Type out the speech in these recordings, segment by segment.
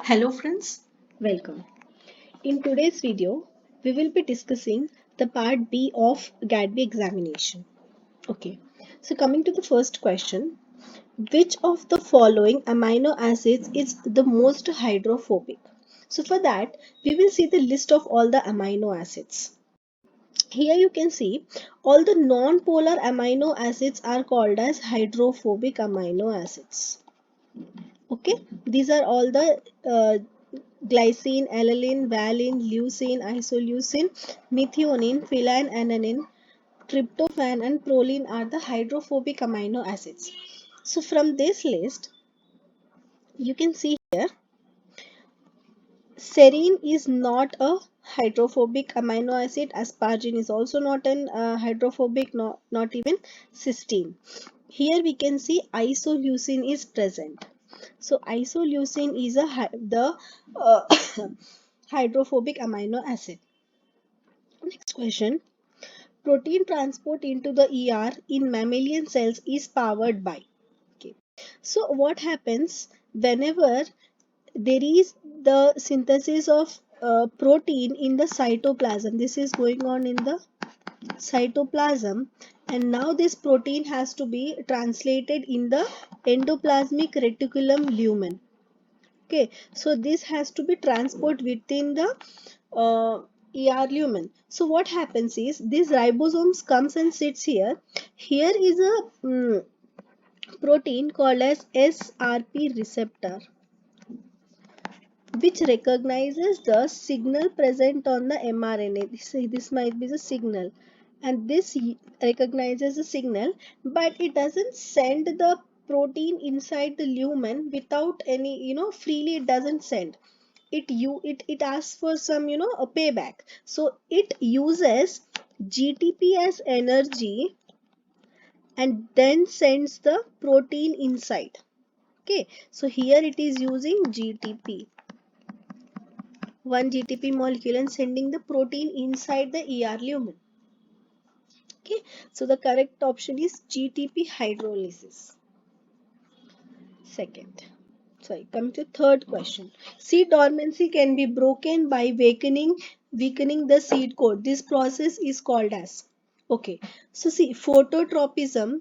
Hello friends, welcome. In today's video, we will be discussing the part B of GAT-B examination. Okay, so coming to the first question, which of the following amino acids is the most hydrophobic? So for that, we will see the list of all the amino acids. Here you can see all the non-polar amino acids are called as hydrophobic amino acids. Okay, these are all the glycine, alanine, valine, leucine, isoleucine, methionine, phenylalanine, alanine, tryptophan and proline are the hydrophobic amino acids. So from this list, you can see here, serine is not a hydrophobic amino acid. Asparagine is also not an hydrophobic, not even cysteine. Here we can see isoleucine is present. So isoleucine is the hydrophobic amino acid. Next question. Protein transport into the ER in mammalian cells is powered by. Okay. So what happens whenever there is the synthesis of protein in the cytoplasm? This is going on in the cytoplasm, and now this protein has to be translated in the endoplasmic reticulum lumen. Okay, so this has to be transport within the ER lumen. So what happens is this ribosomes comes and sits here. Here is a protein called as SRP receptor, which recognizes the signal present on the mRNA. This might be the signal, and this recognizes the signal, but it doesn't send the protein inside the lumen without any, freely it doesn't send. It asks for some, a payback. So it uses GTP as energy and then sends the protein inside. Okay, so here it is using GTP, one GTP molecule, and sending the protein inside the ER lumen. Okay, so the correct option is GTP hydrolysis. Second, coming to third question. Seed dormancy can be broken by weakening the seed coat. This process is called as. Okay, so see, phototropism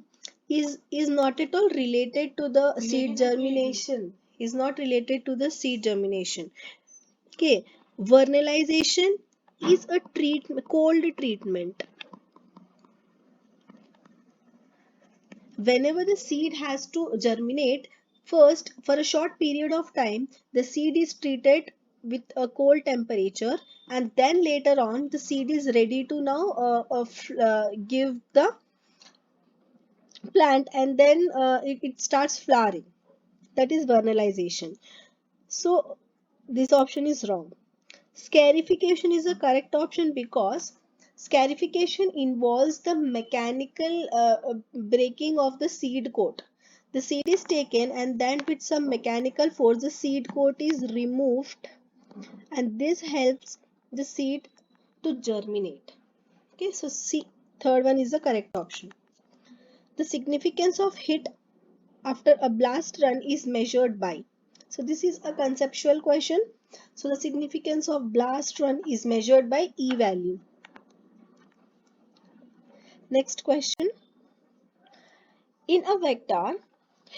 is not at all related to the seed germination. Is not related to the seed germination. Okay, vernalization is a cold treatment. Whenever the seed has to germinate, first for a short period of time the seed is treated with a cold temperature, and then later on the seed is ready to now give the plant, and then it starts flowering. That is vernalization. So this option is wrong. Scarification is the correct option because scarification involves the mechanical breaking of the seed coat. The seed is taken, and then with some mechanical force the seed coat is removed, and this helps the seed to germinate. Okay, so C, third one is the correct option. The significance of hit after a blast run is measured by. So this is a conceptual question. So the significance of blast run is measured by E value. Next question. In a vector,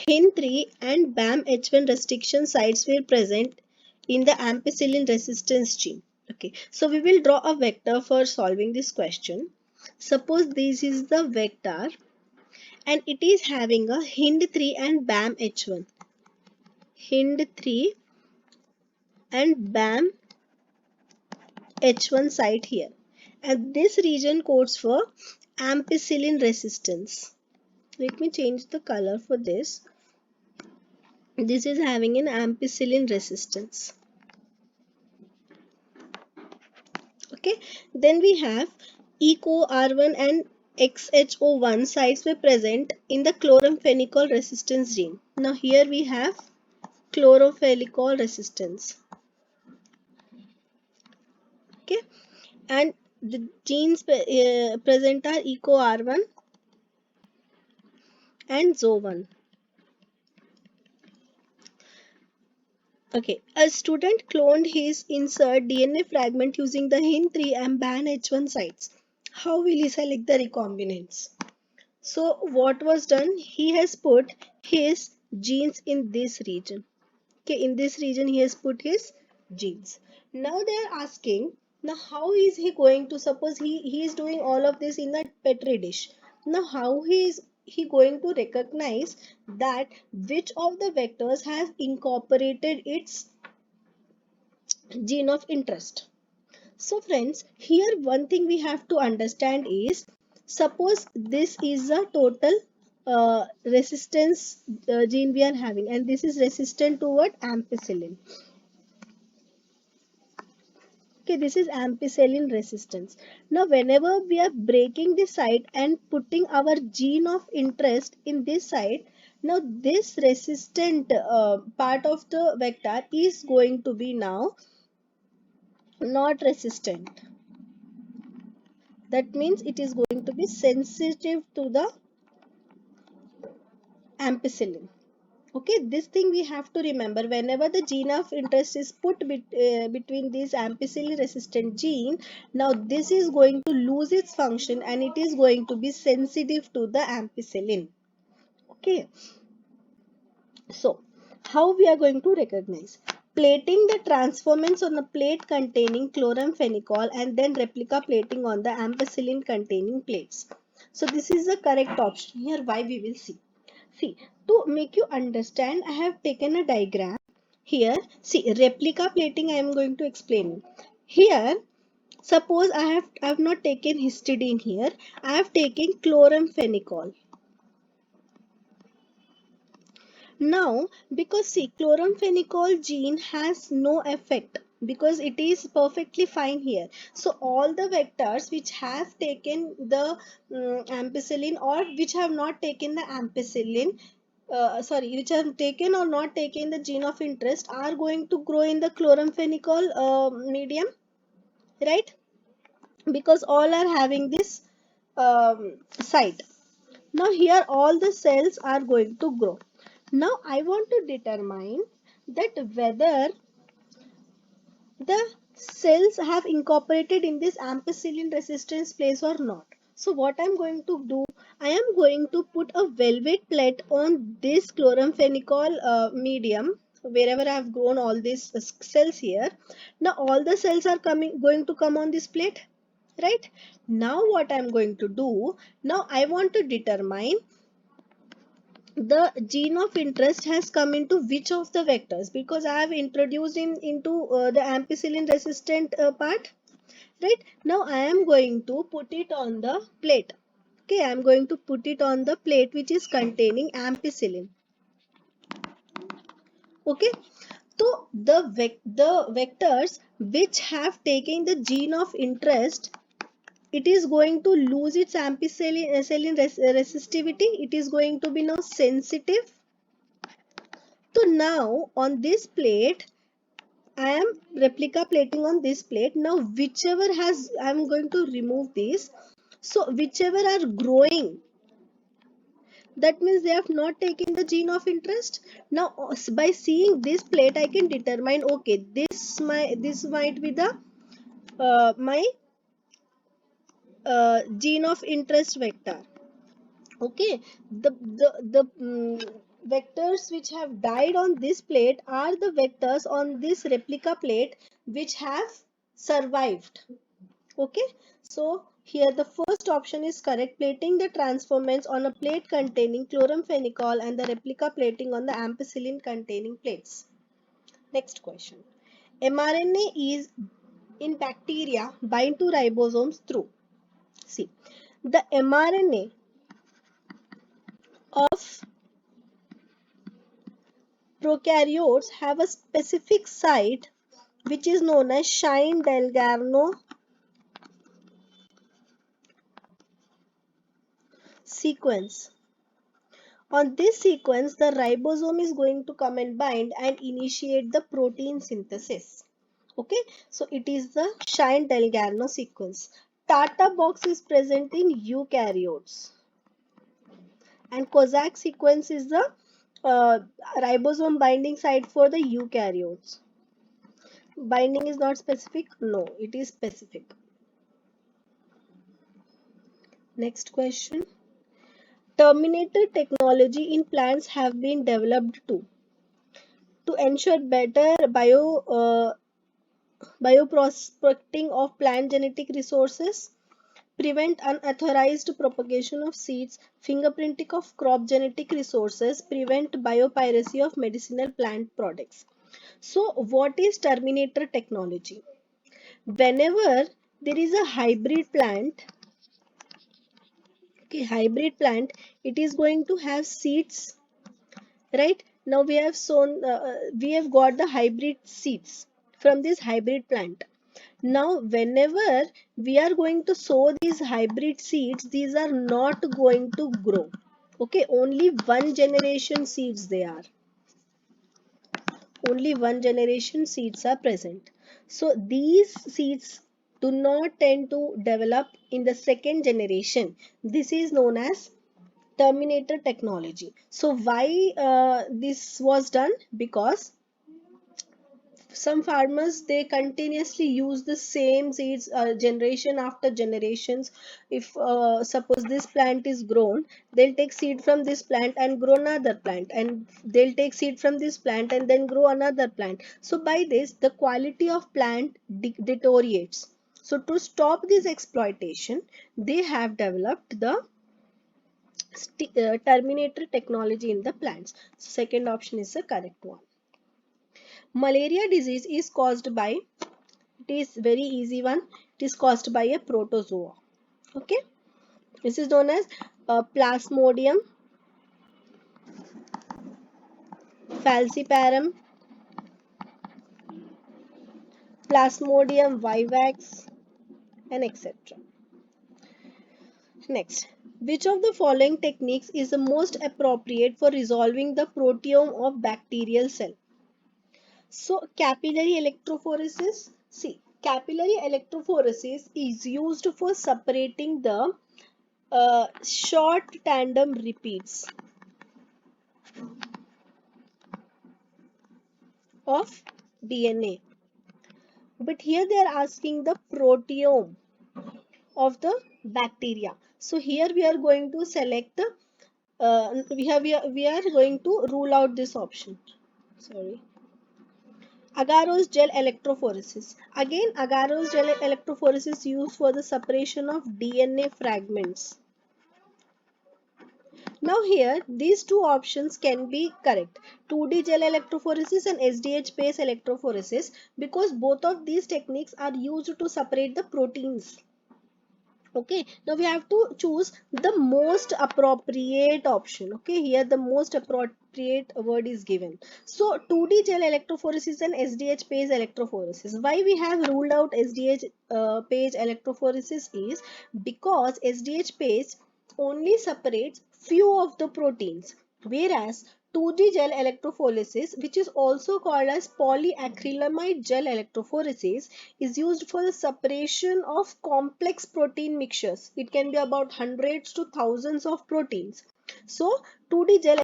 HIN3 and BAM-H1 restriction sites were present in the ampicillin resistance gene. Okay, so we will draw a vector for solving this question. Suppose this is the vector and it is having a HIN3 and BAM-H1. HIN3 and BAM-H1 site here. And this region codes for ampicillin resistance. Let me change the color for this. This is having an ampicillin resistance. Okay, then we have ECO R1 and XHO1 sites were present in the chloramphenicol resistance gene. Now here we have chloramphenicol resistance. Okay, and the genes present are ECO R1 and XO1. Okay, a student cloned his insert DNA fragment using the Hin3 and BAN-H1 sites. How will he select the recombinants? So what was done? He has put his genes in this region. Okay, in this region he has put his genes. Now they are asking, now how is he going to, suppose he is doing all of this in a petri dish. Now how he going to recognize that which of the vectors has incorporated its gene of interest? So friends, here one thing we have to understand is, suppose this is a total resistance gene we are having, and this is resistant toward ampicillin. Okay, this is ampicillin resistance. Now whenever we are breaking this site and putting our gene of interest in this site, now this resistant part of the vector is going to be now not resistant. That means it is going to be sensitive to the ampicillin. Okay, this thing we have to remember. Whenever the gene of interest is put between this ampicillin resistant gene, now this is going to lose its function and it is going to be sensitive to the ampicillin. Okay, so how we are going to recognize? Plating the transformants on a plate containing chloramphenicol and then replica plating on the ampicillin containing plates. So this is the correct option. Here why we will see. See, to make you understand, I have taken a diagram. Here, see, replica plating I am going to explain. Here, suppose I have not taken histidine here. I have taken chloramphenicol. Now, because see, chloramphenicol gene has no effect because it is perfectly fine here. So, all the vectors which have taken the ampicillin or which have not taken the ampicillin, which have taken or not taken the gene of interest are going to grow in the chloramphenicol medium, right? Because all are having this site. Now here all the cells are going to grow. Now I want to determine that whether the cells have incorporated in this ampicillin resistance place or not. So what I am going to do, I am going to put a velvet plate on this chloramphenicol medium wherever I have grown all these cells here. Now all the cells are going to come on this plate, right? Now what I am going to do, now I want to determine the gene of interest has come into which of the vectors, because I have introduced into the ampicillin resistant part, right? Now I am going to put it on the plate. Okay, I am going to put it on the plate which is containing ampicillin. Okay, so the vectors which have taken the gene of interest, it is going to lose its ampicillin resistivity. It is going to be now sensitive. So now on this plate, I am replica plating on this plate. Now whichever has, I am going to remove this. So whichever are growing, that means they have not taken the gene of interest. Now by seeing this plate, I can determine, okay, this might be the my gene of interest vector. Okay, the vectors which have died on this plate are the vectors on this replica plate which have survived. Okay, so here the first option is correct, plating the transformants on a plate containing chloramphenicol and the replica plating on the ampicillin containing plates. Next question. mRNA is in bacteria bind to ribosomes through. See, the mRNA of prokaryotes have a specific site which is known as Shine-Dalgarno sequence. On this sequence, the ribosome is going to come and bind and initiate the protein synthesis. Okay, so it is the Shine-Dalgarno sequence. Tata box is present in eukaryotes, and Kozak sequence is the uh, ribosome binding site for the eukaryotes. Binding is not specific? No, it is specific. Next question. Terminator technology in plants have been developed to ensure better bioprospecting of plant genetic resources, prevent unauthorized propagation of seeds, fingerprinting of crop genetic resources, prevent biopiracy of medicinal plant products. So, what is Terminator technology? Whenever there is a hybrid plant, okay, hybrid plant, it is going to have seeds, right? Now we have got the hybrid seeds from this hybrid plant. Now, whenever we are going to sow these hybrid seeds, these are not going to grow. Okay, only one generation seeds they are. Only one generation seeds are present. So, these seeds do not tend to develop in the second generation. This is known as Terminator technology. So, why this was done? Because some farmers they continuously use the same seeds generation after generations. If suppose this plant is grown, they'll take seed from this plant and grow another plant, and they'll take seed from this plant and then grow another plant. So by this the quality of plant deteriorates. So to stop this exploitation, they have developed the terminator technology in the plants. Second option is the correct one. Malaria disease is caused by, it is very easy one, it is caused by a protozoa. Okay, this is known as Plasmodium falciparum, Plasmodium vivax, and etc. Next, which of the following techniques is the most appropriate for resolving the proteome of bacterial cell? So capillary electrophoresis, see, capillary electrophoresis is used for separating the short tandem repeats of DNA. But here they are asking the proteome of the bacteria. So here we are going to select the, we are going to rule out this option. Sorry. Agarose gel electrophoresis. Again, agarose gel electrophoresis used for the separation of DNA fragments. Now here, these two options can be correct. 2D gel electrophoresis and SDH base electrophoresis, because both of these techniques are used to separate the proteins. Okay, now we have to choose the most appropriate option. Okay, here the most appropriate word is given. So 2D gel electrophoresis and SDH page electrophoresis. Why we have ruled out SDH page electrophoresis is because SDH page only separates few of the proteins, whereas 2D gel electrophoresis, which is also called as polyacrylamide gel electrophoresis, is used for the separation of complex protein mixtures. It can be about hundreds to thousands of proteins. So 2D gel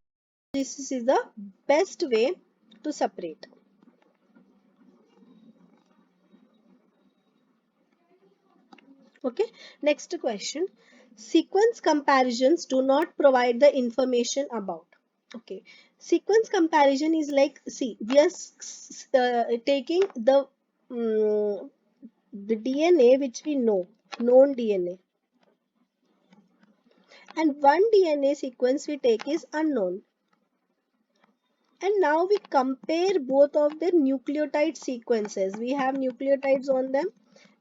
electrophoresis is the best way to separate. Okay, next question. Sequence comparisons do not provide the information about. Okay, sequence comparison is like, see, we are taking the DNA which we know, known DNA, and one DNA sequence we take is unknown. And now we compare both of the nucleotide sequences. We have nucleotides on them.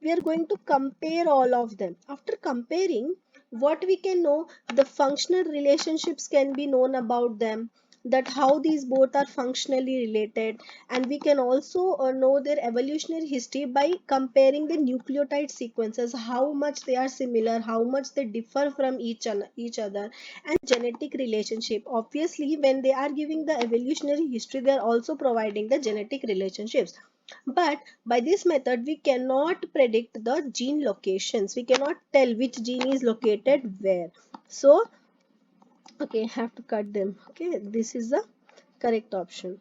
We are going to compare all of them. After comparing, what we can know, the functional relationships can be known about them, that how these both are functionally related, and we can also know their evolutionary history by comparing the nucleotide sequences, how much they are similar, how much they differ from each other, and genetic relationship. Obviously, when they are giving the evolutionary history, they are also providing the genetic relationships. But by this method, we cannot predict the gene locations. We cannot tell which gene is located where. So, okay, I have to cut them. Okay, this is the Correct option.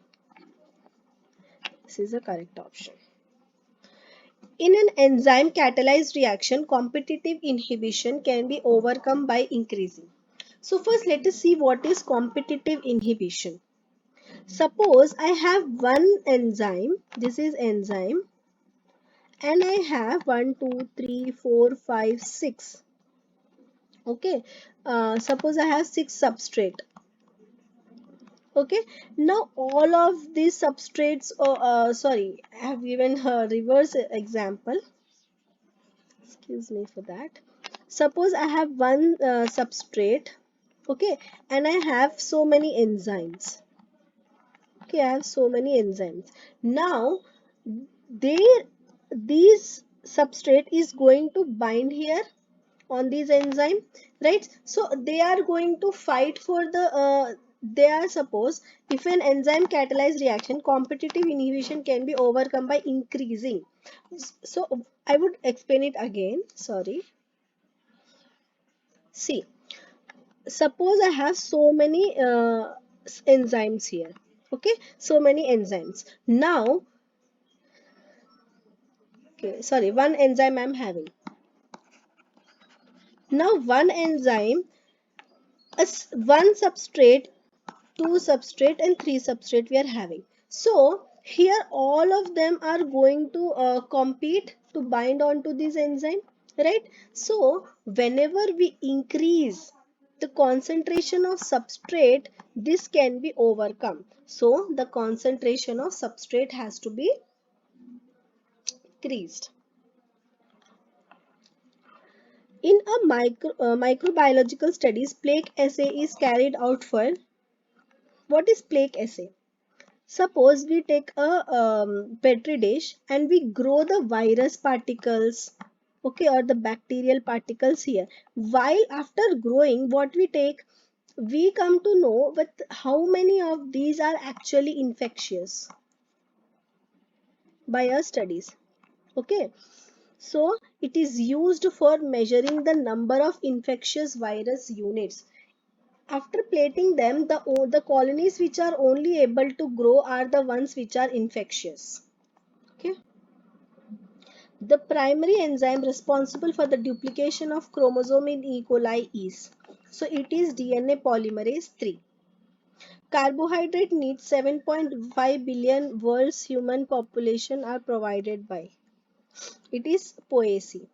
This is a correct option. In an enzyme catalyzed reaction, competitive inhibition can be overcome by increasing. So first let us see what is competitive inhibition. Suppose I have one enzyme, this is enzyme, and I have 1, 2, 3, 4, 5, 6. Okay, suppose I have 6 substrate. Okay, now all of these substrates, sorry, I have given a reverse example. Excuse me for that. Suppose I have one substrate, okay, and I have so many enzymes. Okay, I have so many enzymes. Now, they these substrate is going to bind here on these enzyme, right? So they are going to fight for the they are, suppose if an enzyme catalyzed reaction, competitive inhibition can be overcome by increasing. So I would explain it again, sorry. See, suppose I have so many enzymes here, okay, so many enzymes. Now, okay, sorry, one enzyme I'm having. Now one enzyme, one substrate, two substrate and three substrate we are having. So here all of them are going to compete to bind onto this enzyme, right? So whenever we increase the concentration of substrate, this can be overcome. So the concentration of substrate has to be increased. In a microbiological studies, plaque assay is carried out for, what is plaque assay? Suppose we take a petri dish and we grow the virus particles, okay, or the bacterial particles here. While after growing, what we take, we come to know but how many of these are actually infectious by our studies. Okay, so it is used for measuring the number of infectious virus units. After plating them, the colonies which are only able to grow are the ones which are infectious. Okay. The primary enzyme responsible for the duplication of chromosome in E. coli is, so it is DNA polymerase 3. Carbohydrate needs 7.5 billion world's human population are provided by. It is poaceae.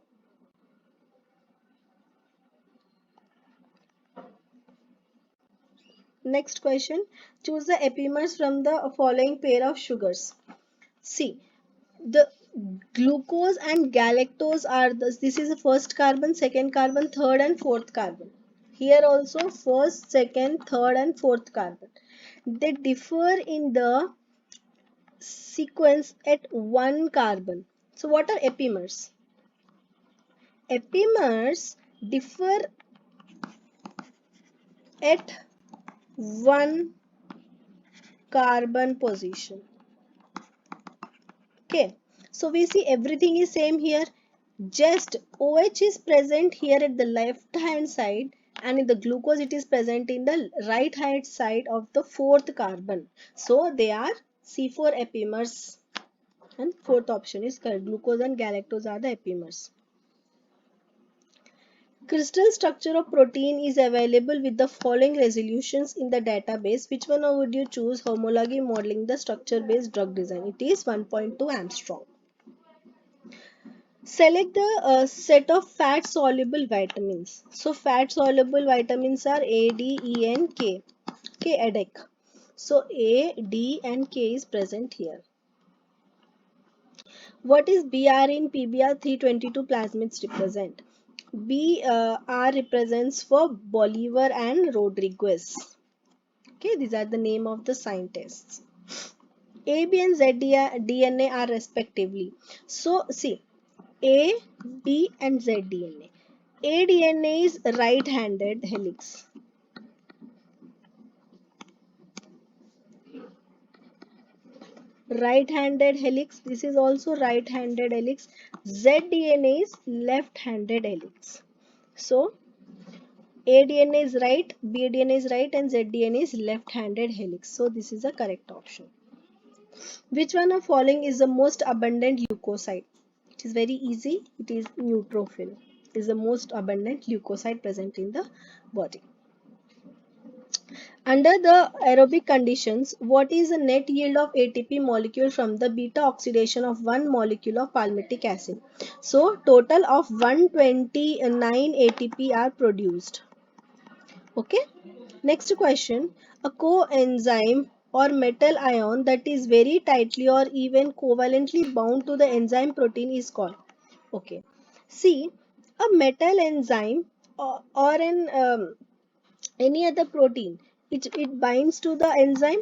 Next question. Choose the epimers from the following pair of sugars. See, the glucose and galactose are this is the first carbon, second carbon, third and fourth carbon. Here also first, second, third and fourth carbon. They differ in the sequence at one carbon. So what are epimers? Epimers differ at one carbon position. Okay, so we see everything is same here. Just OH is present here at the left hand side, and in the glucose it is present in the right hand side of the fourth carbon. So they are C4 epimers, and fourth option is correct. Glucose and galactose are the epimers. Crystal structure of protein is available with the following resolutions in the database. Which one would you choose? Homology modeling the structure based drug design. It is 1.2 Armstrong. Select the set of fat soluble vitamins. So fat soluble vitamins are A, D, E and K. Okay, ADEC. So A, D and K is present here. What is BR in PBR 322 plasmids represent? BR represents for Bolivar and Rodriguez. Okay, these are the name of the scientists. AB and ZDNA are respectively. So see, A, B and Z DNA. A DNA is right-handed helix. Right-handed helix. This is also right-handed helix. Z DNA is left-handed helix. So A-DNA is right, B-DNA is right, and Z-DNA is left-handed helix. So this is the correct option. Which one of following is the most abundant leukocyte? It is very easy. It is neutrophil. It is the most abundant leukocyte present in the body. Under the aerobic conditions, what is the net yield of ATP molecule from the beta oxidation of one molecule of palmitic acid? So, total of 129 ATP are produced. Okay. Next question. A coenzyme or metal ion that is very tightly or even covalently bound to the enzyme protein is called. Okay. See, a metal enzyme or an any other protein, it binds to the enzyme,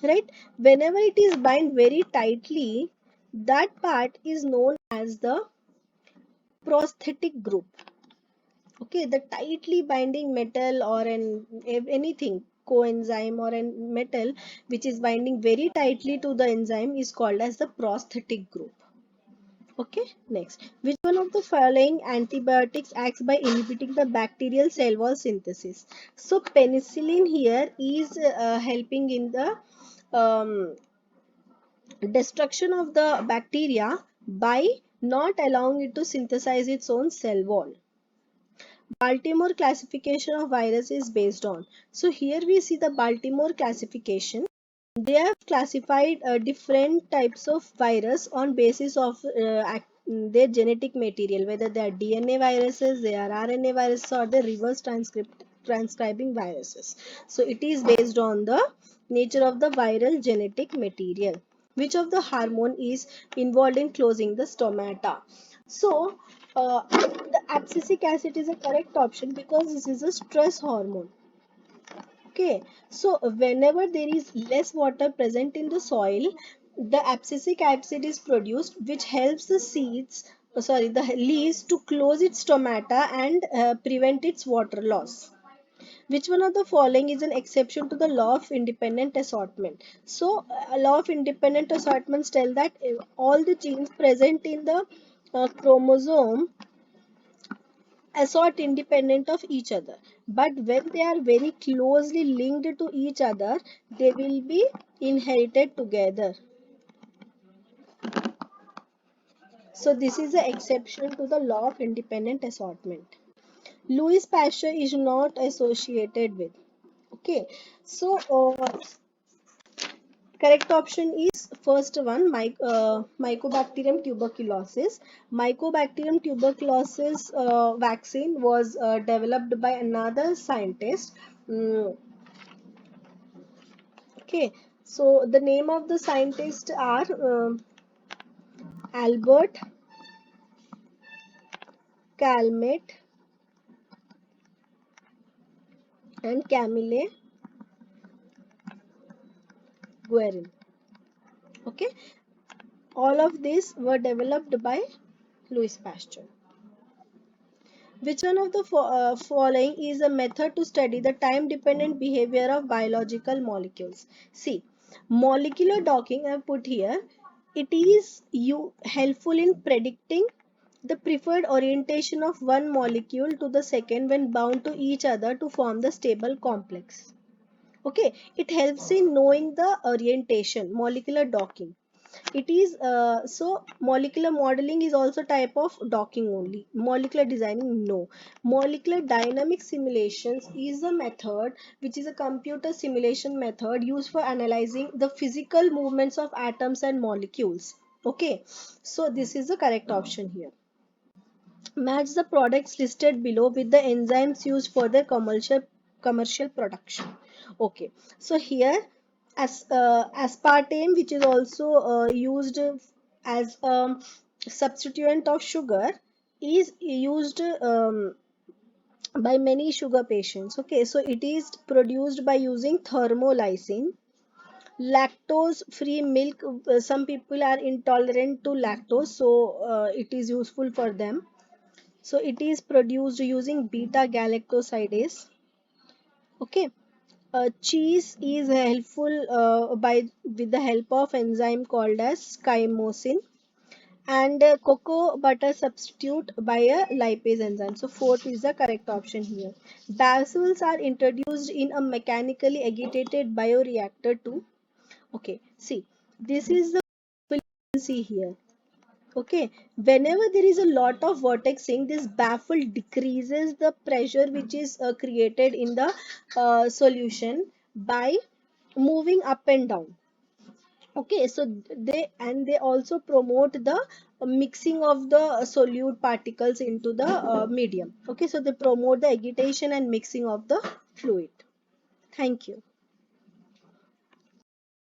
right? Whenever it is bind very tightly, that part is known as the prosthetic group. Okay, the tightly binding metal or anything coenzyme or an metal which is binding very tightly to the enzyme is called as the prosthetic group. Okay, next. Which one of the following antibiotics acts by inhibiting the bacterial cell wall synthesis? So, penicillin here is helping in the um, destruction of the bacteria by not allowing it to synthesize its own cell wall. Baltimore classification of virus is based on. So, here we see the Baltimore classification. They have classified different types of virus on basis of their genetic material, whether they are DNA viruses, they are RNA viruses, or the reverse transcribing viruses. So it is based on the nature of the viral genetic material. Which of the hormone is involved in closing the stomata? So the abscisic acid is a correct option because this is a stress hormone. Okay, so whenever there is less water present in the soil, the abscisic acid is produced, which helps the the leaves to close its stomata and prevent its water loss. Which one of the following is an exception to the law of independent assortment? So, law of independent assortments tell that all the genes present in the chromosome assort independent of each other, but when they are very closely linked to each other, they will be inherited together. So this is the exception to the law of independent assortment. Louis Pasteur is not associated with. Okay, so correct option is first one, Mycobacterium tuberculosis. Mycobacterium tuberculosis vaccine was developed by another scientist. Okay, so the name of the scientists are Albert Calmette and Camille Guerin. Okay, all of these were developed by Louis Pasteur. Which one of the following is a method to study the time-dependent behavior of biological molecules? See, molecular docking I have put here. It is helpful in predicting the preferred orientation of one molecule to the second when bound to each other to form the stable complex. Okay, it helps in knowing the orientation, molecular docking. It is so molecular modeling is also type of docking only. Molecular designing, no. Molecular dynamic simulations is a method which is a computer simulation method used for analyzing the physical movements of atoms and molecules. Okay, so this is the correct option here. Match the products listed below with the enzymes used for their commercial production. Okay, so here aspartame, which is also used as a substituent of sugar, is used by many sugar patients. Okay, so it is produced by using thermolysin. Lactose free milk, some people are intolerant to lactose, so it is useful for them. So it is produced using beta galactosidase. Okay. Cheese is helpful by with the help of enzyme called as chymosin. and cocoa butter substitute by a lipase enzyme. So fourth is the correct option here. Basols are introduced in a mechanically agitated bioreactor too. Okay, see, this is the see here. Okay, whenever there is a lot of vortexing, this baffle decreases the pressure which is created in the solution by moving up and down. Okay, so they also promote the mixing of the solute particles into the medium. Okay, so they promote the agitation and mixing of the fluid. Thank you.